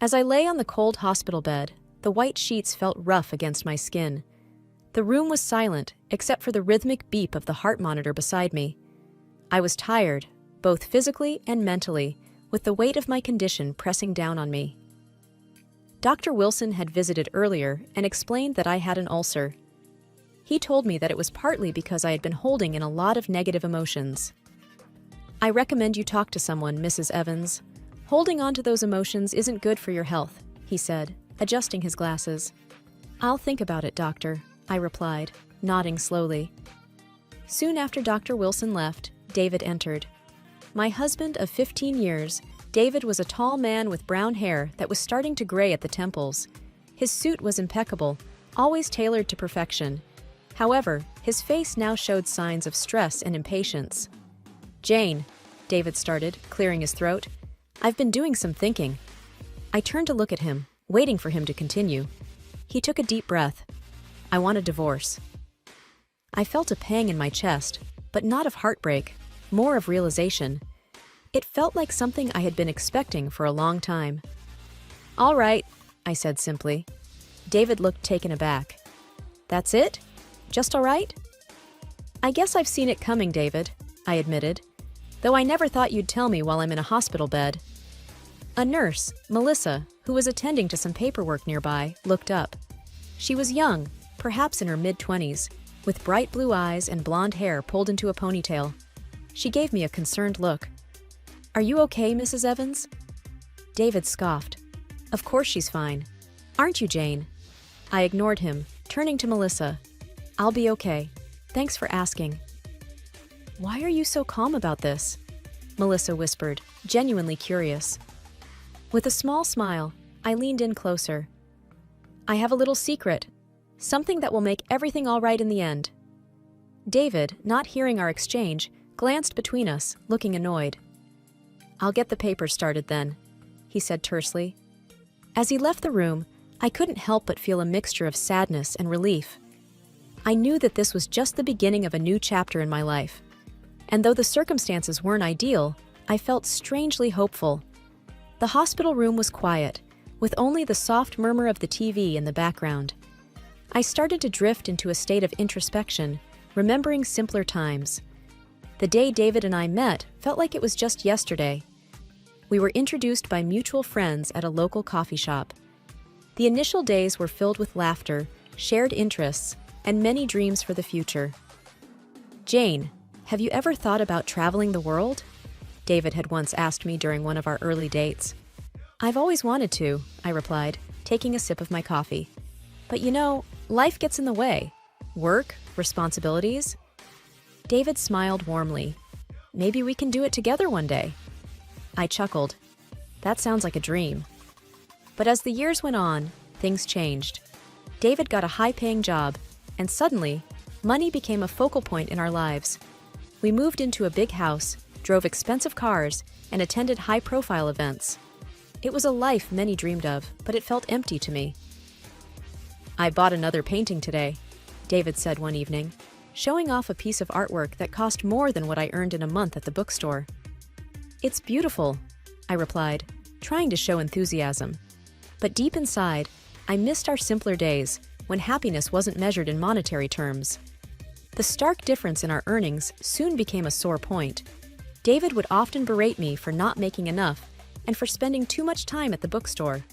As I lay on the cold hospital bed, the white sheets felt rough against my skin. The room was silent, except for the rhythmic beep of the heart monitor beside me. I was tired, both physically and mentally, with the weight of my condition pressing down on me. Dr. Wilson had visited earlier and explained that I had an ulcer. He told me that it was partly because I had been holding in a lot of negative emotions. "I recommend you talk to someone, Mrs. Evans. Holding on to those emotions isn't good for your health," he said, adjusting his glasses. "I'll think about it, doctor," I replied, nodding slowly. Soon after Dr. Wilson left, David entered. My husband of 15 years, David was a tall man with brown hair that was starting to gray at the temples. His suit was impeccable, always tailored to perfection. However, his face now showed signs of stress and impatience. "Jane," David started, clearing his throat, "I've been doing some thinking." I turned to look at him, waiting for him to continue. He took a deep breath. "I want a divorce." I felt a pang in my chest, but not of heartbreak, more of realization. It felt like something I had been expecting for a long time. "All right," I said simply. David looked taken aback. "That's it? Just all right?" "I guess I've seen it coming, David," I admitted, "though I never thought you'd tell me while I'm in a hospital bed." A nurse, Melissa, who was attending to some paperwork nearby, looked up. She was young, perhaps in her mid-20s, with bright blue eyes and blonde hair pulled into a ponytail. She gave me a concerned look. "Are you okay, Mrs. Evans?" David scoffed. "Of course she's fine. Aren't you, Jane?" I ignored him, turning to Melissa. "I'll be okay. Thanks for asking." "Why are you so calm about this?" Melissa whispered, genuinely curious. With a small smile, I leaned in closer. "I have a little secret. Something that will make everything all right in the end." David, not hearing our exchange, glanced between us, looking annoyed. "I'll get the papers started then," he said tersely. As he left the room, I couldn't help but feel a mixture of sadness and relief. I knew that this was just the beginning of a new chapter in my life. And though the circumstances weren't ideal, I felt strangely hopeful. The hospital room was quiet, with only the soft murmur of the TV in the background. I started to drift into a state of introspection, remembering simpler times. The day David and I met felt like it was just yesterday. We were introduced by mutual friends at a local coffee shop. The initial days were filled with laughter, shared interests, and many dreams for the future. "Jane, have you ever thought about traveling the world?" David had once asked me during one of our early dates. "I've always wanted to," I replied, taking a sip of my coffee. "But you know, life gets in the way. Work, responsibilities." David smiled warmly. "Maybe we can do it together one day." I chuckled. That sounds like a dream. But as the years went on, things changed. David got a high-paying job, and suddenly, money became a focal point in our lives. We moved into a big house, drove expensive cars, and attended high-profile events. It was a life many dreamed of, but it felt empty to me. "I bought another painting today," David said one evening, showing off a piece of artwork that cost more than what I earned in a month at the bookstore. "It's beautiful," I replied, trying to show enthusiasm. But deep inside, I missed our simpler days, when happiness wasn't measured in monetary terms. The stark difference in our earnings soon became a sore point. David would often berate me for not making enough and for spending too much time at the bookstore.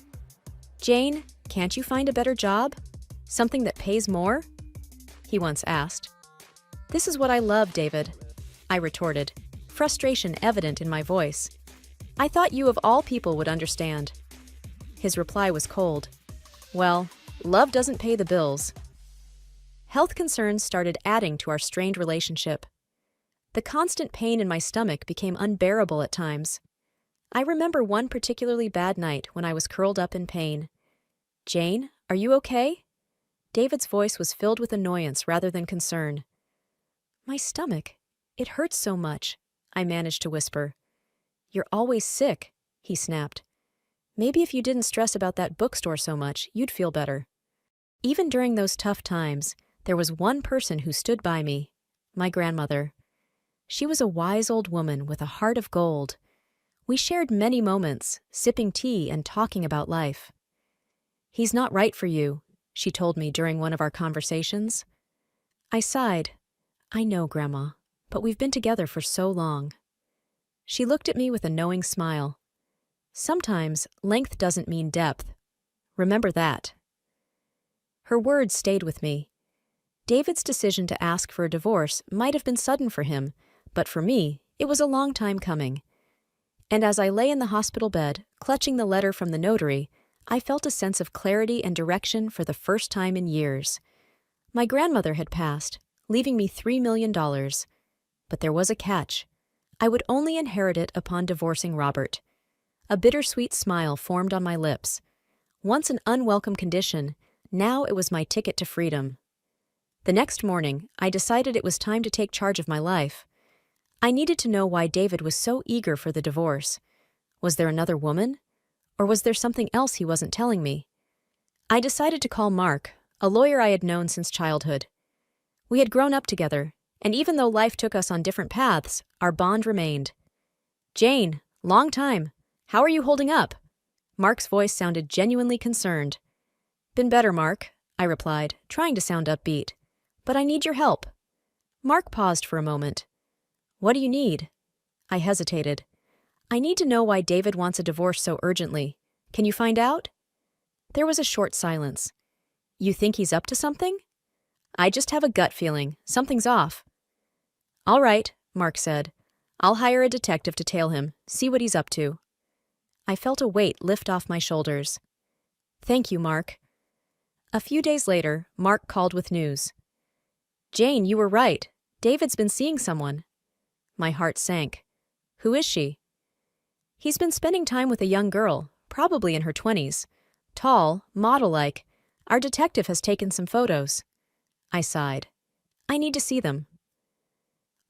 "Jane, can't you find a better job? Something that pays more?" he once asked. "This is what I love, David," I retorted, frustration evident in my voice. "I thought you of all people would understand." His reply was cold. "Well, love doesn't pay the bills." Health concerns started adding to our strained relationship. The constant pain in my stomach became unbearable at times. I remember one particularly bad night when I was curled up in pain. "Jane, are you okay?" David's voice was filled with annoyance rather than concern. "My stomach, it hurts so much," I managed to whisper. "You're always sick," he snapped. "Maybe if you didn't stress about that bookstore so much, you'd feel better." Even during those tough times, there was one person who stood by me, my grandmother. She was a wise old woman with a heart of gold. We shared many moments, sipping tea and talking about life. "He's not right for you," she told me during one of our conversations. I sighed. "I know, Grandma, but we've been together for so long." She looked at me with a knowing smile. "Sometimes length doesn't mean depth. Remember that." Her words stayed with me. David's decision to ask for a divorce might have been sudden for him, but for me, it was a long time coming. And as I lay in the hospital bed, clutching the letter from the notary, I felt a sense of clarity and direction for the first time in years. My grandmother had passed, leaving me $3 million. But there was a catch. I would only inherit it upon divorcing Robert. A bittersweet smile formed on my lips. Once an unwelcome condition, now it was my ticket to freedom. The next morning, I decided it was time to take charge of my life. I needed to know why David was so eager for the divorce. Was there another woman? Or was there something else he wasn't telling me? I decided to call Mark, a lawyer I had known since childhood. We had grown up together, and even though life took us on different paths, our bond remained. "Jane, long time. How are you holding up?" Mark's voice sounded genuinely concerned. "Been better, Mark," I replied, trying to sound upbeat. "But I need your help." Mark paused for a moment. "What do you need?" I hesitated. "I need to know why David wants a divorce so urgently. Can you find out?" There was a short silence. "You think he's up to something?" "I just have a gut feeling. Something's off." "All right," Mark said. "I'll hire a detective to tail him, see what he's up to." I felt a weight lift off my shoulders. "Thank you, Mark." A few days later, Mark called with news. "Jane, you were right. David's been seeing someone." My heart sank. "Who is she?" "He's been spending time with a young girl, probably in her 20s. Tall, model-like. Our detective has taken some photos." I sighed. "I need to see them."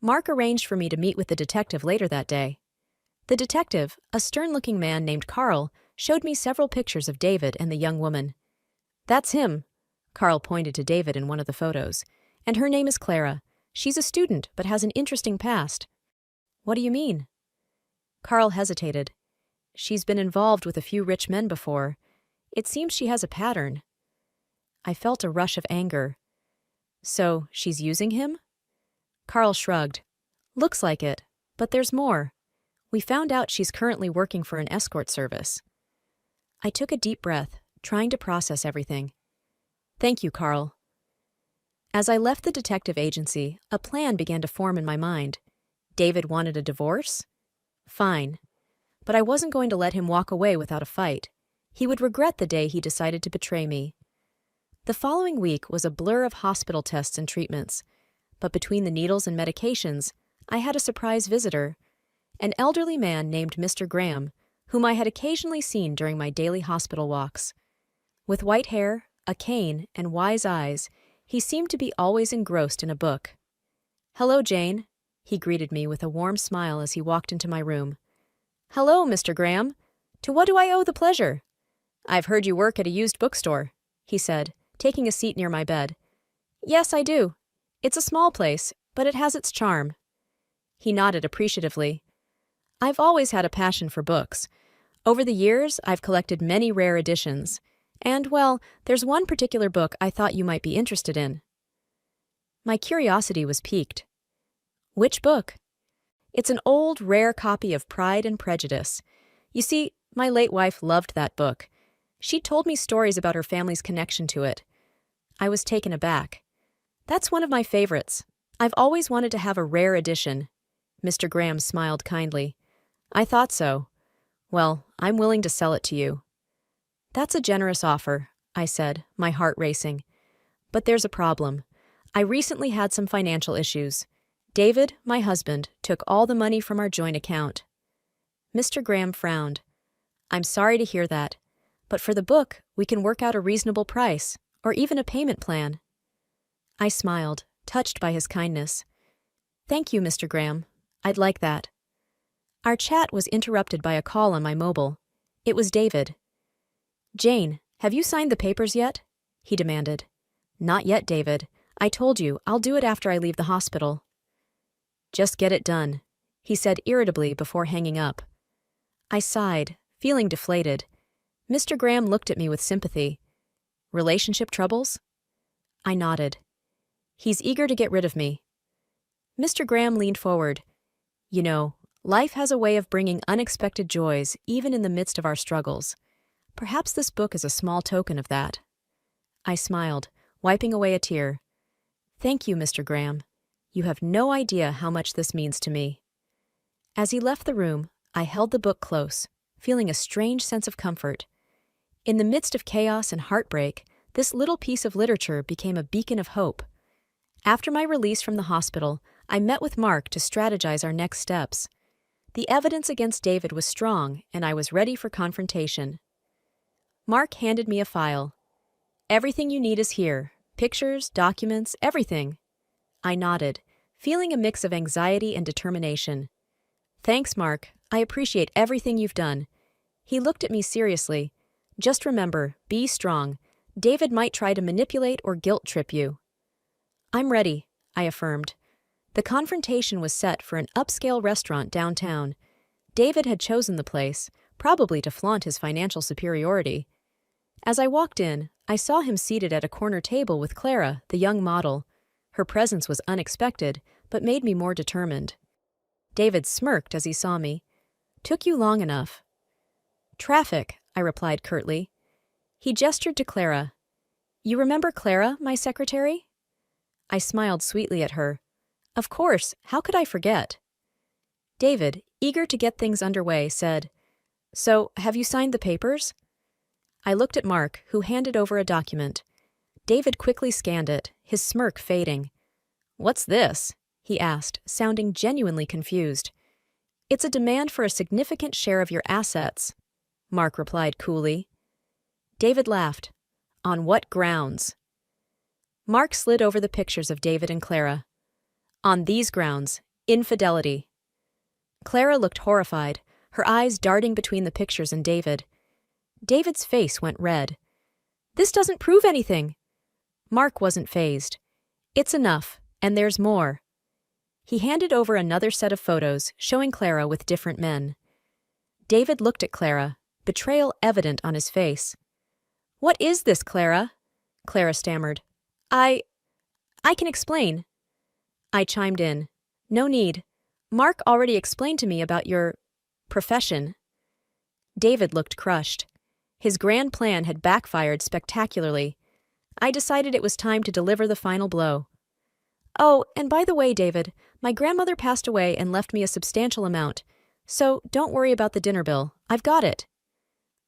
Mark arranged for me to meet with the detective later that day. The detective, a stern-looking man named Carl, showed me several pictures of David and the young woman. "That's him." Carl pointed to David in one of the photos. "And her name is Clara. She's a student, but has an interesting past." "What do you mean?" Carl hesitated. "She's been involved with a few rich men before. It seems she has a pattern." I felt a rush of anger. "So, she's using him?" Carl shrugged. "Looks like it, but there's more. We found out she's currently working for an escort service." I took a deep breath, trying to process everything. "Thank you, Carl." As I left the detective agency, a plan began to form in my mind. David wanted a divorce? Fine. But I wasn't going to let him walk away without a fight. He would regret the day he decided to betray me. The following week was a blur of hospital tests and treatments. But between the needles and medications, I had a surprise visitor, an elderly man named Mr. Graham, whom I had occasionally seen during my daily hospital walks. With white hair, a cane, and wise eyes, he seemed to be always engrossed in a book. "Hello, Jane," he greeted me with a warm smile as he walked into my room. "Hello, Mr. Graham. To what do I owe the pleasure?" "I've heard you work at a used bookstore," he said, taking a seat near my bed. "Yes, I do. It's a small place, but it has its charm." He nodded appreciatively. "I've always had a passion for books. Over the years, I've collected many rare editions. And, well, there's one particular book I thought you might be interested in." My curiosity was piqued. "Which book?" "It's an old, rare copy of Pride and Prejudice. You see, my late wife loved that book. She told me stories about her family's connection to it." I was taken aback. "That's one of my favorites. I've always wanted to have a rare edition." Mr. Graham smiled kindly. "I thought so. Well, I'm willing to sell it to you." "That's a generous offer," I said, my heart racing. "But there's a problem. I recently had some financial issues. David, my husband, took all the money from our joint account." Mr. Graham frowned. "I'm sorry to hear that. But for the book, we can work out a reasonable price, or even a payment plan." I smiled, touched by his kindness. "Thank you, Mr. Graham. I'd like that." Our chat was interrupted by a call on my mobile. It was David. "Jane, have you signed the papers yet?" he demanded. "Not yet, David. I told you, I'll do it after I leave the hospital." "Just get it done," he said irritably before hanging up. I sighed, feeling deflated. Mr. Graham looked at me with sympathy. Relationship troubles? I nodded. He's eager to get rid of me. Mr. Graham leaned forward. You know, life has a way of bringing unexpected joys even in the midst of our struggles. Perhaps this book is a small token of that. I smiled, wiping away a tear. Thank you, Mr. Graham. You have no idea how much this means to me. As he left the room, I held the book close, feeling a strange sense of comfort. In the midst of chaos and heartbreak, this little piece of literature became a beacon of hope. After my release from the hospital, I met with Mark to strategize our next steps. The evidence against David was strong, and I was ready for confrontation. Mark handed me a file. Everything you need is here. Pictures, documents, everything. I nodded, feeling a mix of anxiety and determination. Thanks, Mark. I appreciate everything you've done. He looked at me seriously. Just remember, be strong. David might try to manipulate or guilt-trip you. I'm ready, I affirmed. The confrontation was set for an upscale restaurant downtown. David had chosen the place, probably to flaunt his financial superiority. As I walked in, I saw him seated at a corner table with Clara, the young model. Her presence was unexpected, but made me more determined. David smirked as he saw me. Took you long enough. Traffic, I replied curtly. He gestured to Clara. You remember Clara, my secretary? I smiled sweetly at her. Of course, how could I forget? David, eager to get things underway, said, So, have you signed the papers? I looked at Mark, who handed over a document. David quickly scanned it, his smirk fading. What's this? He asked, sounding genuinely confused. It's a demand for a significant share of your assets, Mark replied coolly. David laughed. On what grounds? Mark slid over the pictures of David and Clara. On these grounds, infidelity. Clara looked horrified, her eyes darting between the pictures and David. David's face went red. This doesn't prove anything. Mark wasn't fazed. It's enough, and there's more. He handed over another set of photos, showing Clara with different men. David looked at Clara, betrayal evident on his face. What is this, Clara? Clara stammered. I can explain. I chimed in. No need. Mark already explained to me about your profession. David looked crushed. His grand plan had backfired spectacularly. I decided it was time to deliver the final blow. Oh, and by the way, David, my grandmother passed away and left me a substantial amount. So don't worry about the dinner bill. I've got it.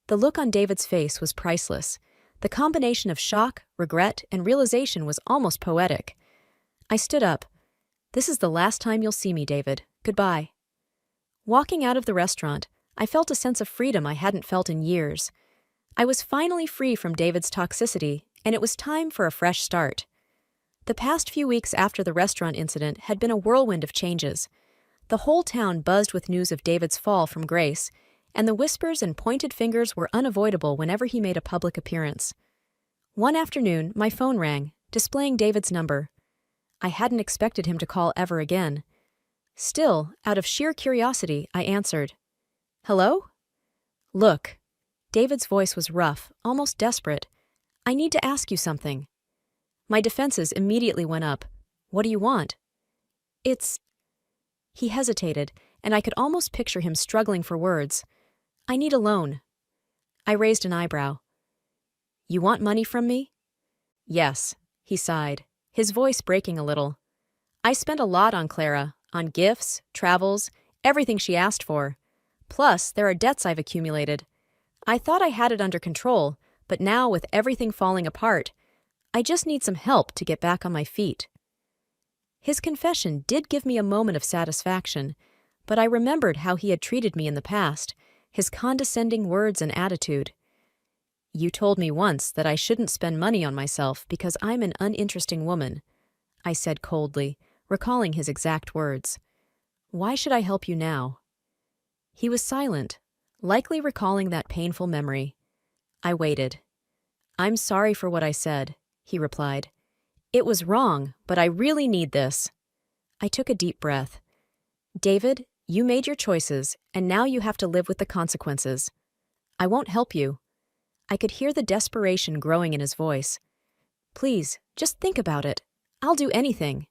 The look on David's face was priceless. The combination of shock, regret, and realization was almost poetic. I stood up. This is the last time you'll see me, David. Goodbye. Walking out of the restaurant, I felt a sense of freedom I hadn't felt in years. I was finally free from David's toxicity, and it was time for a fresh start. The past few weeks after the restaurant incident had been a whirlwind of changes. The whole town buzzed with news of David's fall from grace, and the whispers and pointed fingers were unavoidable whenever he made a public appearance. One afternoon, my phone rang, displaying David's number. I hadn't expected him to call ever again. Still, out of sheer curiosity, I answered. Hello? Look. David's voice was rough, almost desperate. I need to ask you something. My defenses immediately went up. What do you want? He hesitated, and I could almost picture him struggling for words. I need a loan. I raised an eyebrow. You want money from me? Yes, he sighed, his voice breaking a little. I spent a lot on Clara, on gifts, travels, everything she asked for. Plus, there are debts I've accumulated. I thought I had it under control, but now with everything falling apart, I just need some help to get back on my feet. His confession did give me a moment of satisfaction, but I remembered how he had treated me in the past, his condescending words and attitude. You told me once that I shouldn't spend money on myself because I'm an uninteresting woman, I said coldly, recalling his exact words. Why should I help you now? He was silent, likely recalling that painful memory. I waited. I'm sorry for what I said, he replied. It was wrong, but I really need this. I took a deep breath. David, You made your choices, and now you have to live with the consequences. I won't help you." I could hear the desperation growing in his voice. "Please, just think about it. I'll do anything."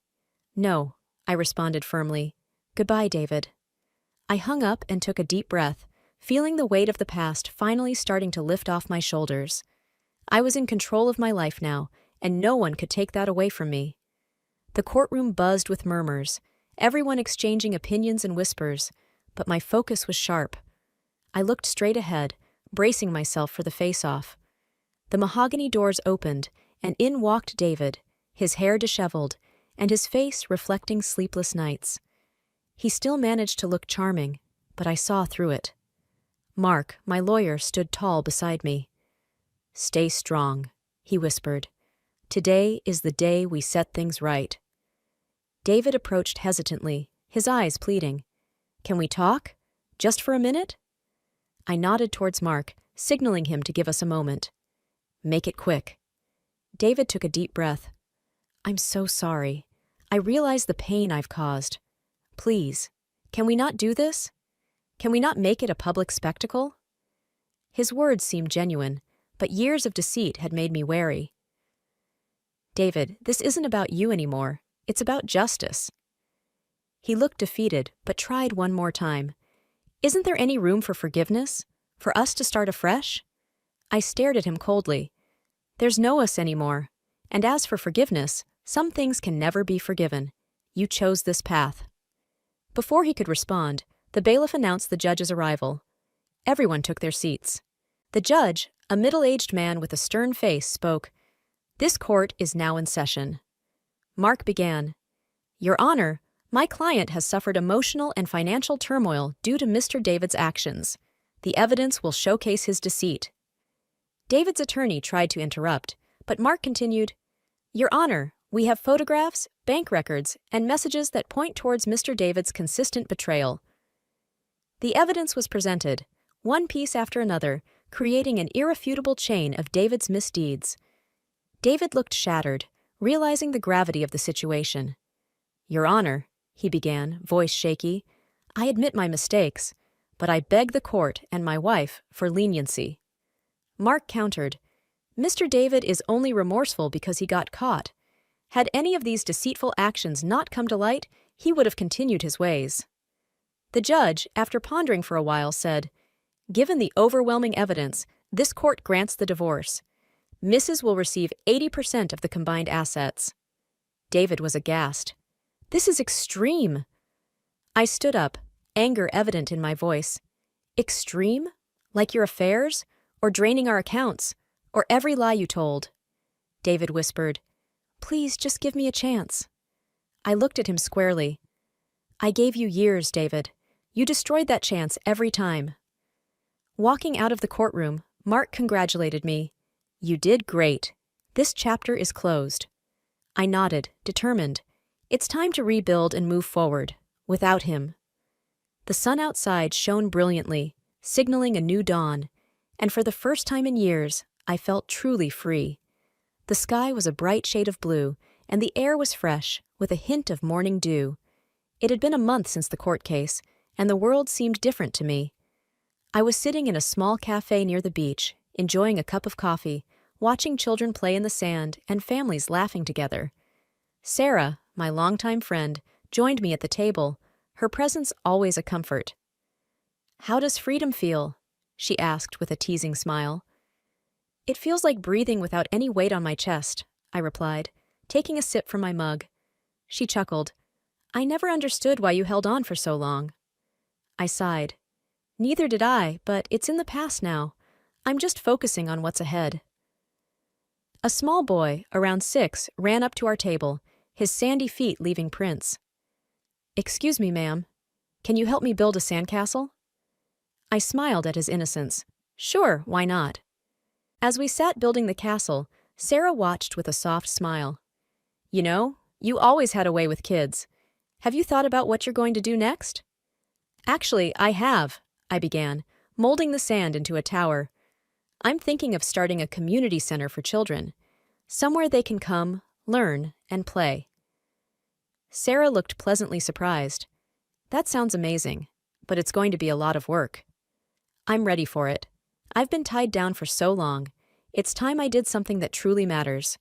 "No," I responded firmly. "Goodbye, David." I hung up and took a deep breath, feeling the weight of the past finally starting to lift off my shoulders. I was in control of my life now, and no one could take that away from me. The courtroom buzzed with murmurs, everyone exchanging opinions and whispers, but my focus was sharp. I looked straight ahead, bracing myself for the face-off. The mahogany doors opened, and in walked David, his hair disheveled, and his face reflecting sleepless nights. He still managed to look charming, but I saw through it. Mark, my lawyer, stood tall beside me. "Stay strong," he whispered. "Today is the day we set things right." David approached hesitantly, his eyes pleading. "Can we talk? Just for a minute?" I nodded towards Mark, signaling him to give us a moment. "Make it quick." David took a deep breath. "I'm so sorry. I realize the pain I've caused. Please, can we not do this? Can we not make it a public spectacle?" His words seemed genuine, but years of deceit had made me wary. "David, this isn't about you anymore. It's about justice." He looked defeated, but tried one more time. "Isn't there any room for forgiveness? For us to start afresh?" I stared at him coldly. "There's no us anymore. And as for forgiveness, some things can never be forgiven. You chose this path." Before he could respond, the bailiff announced the judge's arrival. Everyone took their seats. The judge, a middle-aged man with a stern face, spoke. "This court is now in session." Mark began. "Your Honor, my client has suffered emotional and financial turmoil due to Mr. David's actions. The evidence will showcase his deceit." David's attorney tried to interrupt, but Mark continued, "Your Honor, we have photographs, bank records, and messages that point towards Mr. David's consistent betrayal." The evidence was presented, one piece after another, creating an irrefutable chain of David's misdeeds. David looked shattered, realizing the gravity of the situation. "Your Honor," he began, voice shaky, "I admit my mistakes, but I beg the court and my wife for leniency." Mark countered, "Mr. David is only remorseful because he got caught. Had any of these deceitful actions not come to light, he would have continued his ways." The judge, after pondering for a while, said, "Given the overwhelming evidence, this court grants the divorce. Mrs. will receive 80% of the combined assets." David was aghast. "This is extreme." I stood up, anger evident in my voice. "Extreme? Like your affairs? Or draining our accounts? Or every lie you told?" David whispered, "Please just give me a chance." I looked at him squarely. "I gave you years, David. You destroyed that chance every time." Walking out of the courtroom, Mark congratulated me. "You did great. This chapter is closed." I nodded, determined. It's time to rebuild and move forward, without him. The sun outside shone brilliantly, signaling a new dawn, and for the first time in years, I felt truly free. The sky was a bright shade of blue, and the air was fresh, with a hint of morning dew. It had been a month since the court case, and the world seemed different to me. I was sitting in a small cafe near the beach, enjoying a cup of coffee, watching children play in the sand and families laughing together. Sarah, my longtime friend, joined me at the table, her presence always a comfort. "How does freedom feel?" she asked with a teasing smile. "It feels like breathing without any weight on my chest," I replied, taking a sip from my mug. She chuckled. "I never understood why you held on for so long." I sighed. "Neither did I, but it's in the past now. I'm just focusing on what's ahead." A small boy, around 6, ran up to our table, his sandy feet leaving prints. "Excuse me, ma'am. Can you help me build a sandcastle?" I smiled at his innocence. "Sure, why not?" As we sat building the castle, Sarah watched with a soft smile. "You know, you always had a way with kids. Have you thought about what you're going to do next?" "Actually, I have," I began, molding the sand into a tower. "I'm thinking of starting a community center for children, somewhere they can come, learn, and play." Sarah looked pleasantly surprised. "That sounds amazing. but it's going to be a lot of work. I'm ready for it. I've been tied down for so long. It's time I did something that truly matters.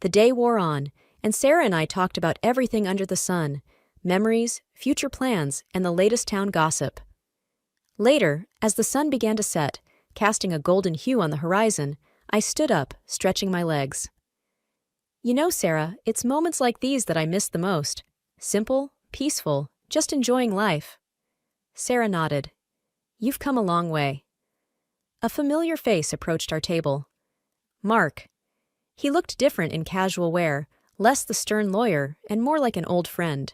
The day wore on, and Sarah and I talked about everything under the sun, memories, future plans, and the latest town gossip. Later, as the sun began to set, casting a golden hue on the horizon, I stood up, stretching my legs. You know, Sarah, it's moments like these that I miss the most. Simple, peaceful, just enjoying life. Sarah nodded. You've come a long way. A familiar face approached our table. Mark. He looked different in casual wear, less the stern lawyer and more like an old friend.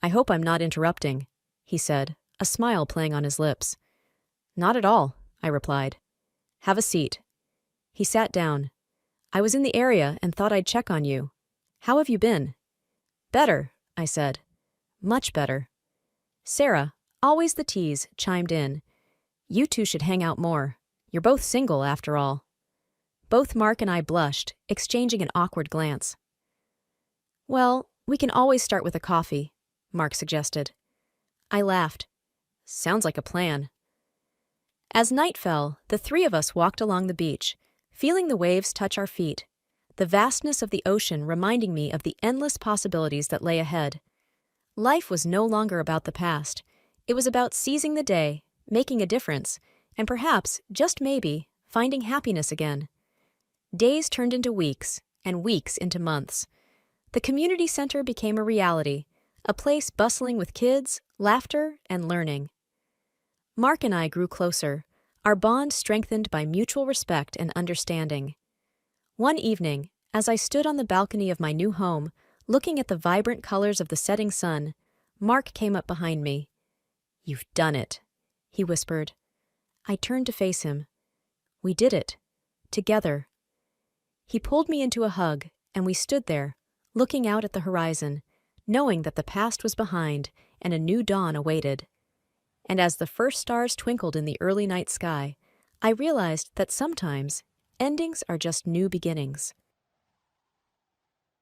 I hope I'm not interrupting, he said, a smile playing on his lips. Not at all, I replied. Have a seat. He sat down. I was in the area and thought I'd check on you. How have you been? Better, I said. Much better. Sarah, always the tease, chimed in. You two should hang out more. You're both single, after all. Both Mark and I blushed, exchanging an awkward glance. Well, we can always start with a coffee, Mark suggested. I laughed. Sounds like a plan. As night fell, the three of us walked along the beach, feeling the waves touch our feet, the vastness of the ocean reminding me of the endless possibilities that lay ahead. Life was no longer about the past. It was about seizing the day, making a difference, and perhaps, just maybe, finding happiness again. Days turned into weeks, and weeks into months. The community center became a reality, a place bustling with kids, laughter, and learning. Mark and I grew closer, our bond strengthened by mutual respect and understanding. One evening, as I stood on the balcony of my new home, looking at the vibrant colors of the setting sun, Mark came up behind me. You've done it, he whispered. I turned to face him. We did it. Together. He pulled me into a hug, and we stood there, looking out at the horizon, knowing that the past was behind and a new dawn awaited. And as the first stars twinkled in the early night sky, I realized that sometimes endings are just new beginnings.